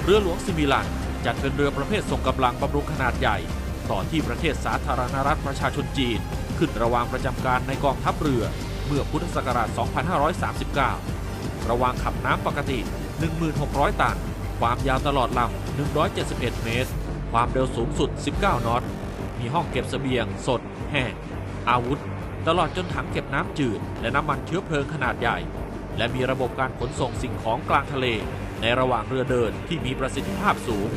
เรือหลวงซิมิลันจัดเป็นเรือประเภทส่งกำลังบำรุงขนาดใหญ่ต่อที่ประเทศสาธารณรัฐประชาชนจีนขึ้นระวางประจำการในกองทัพเรือเมื่อพุทธศักราช 2539 ระวางขับน้ำปกติ 16,000 ตันความยาวตลอดลำ 171 เมตรความเร็วสูงสุด 19 นอตมีห้องเก็บเสบียงสดแห้งอาวุธตลอดจนถังเก็บน้ำจืดและน้ำมันเชื้อเพลิงขนาดใหญ่และมีระบบการขนส่งสิ่งของกลางทะเลในระหว่างเรือเดินที่มีประสิทธิภาพสูง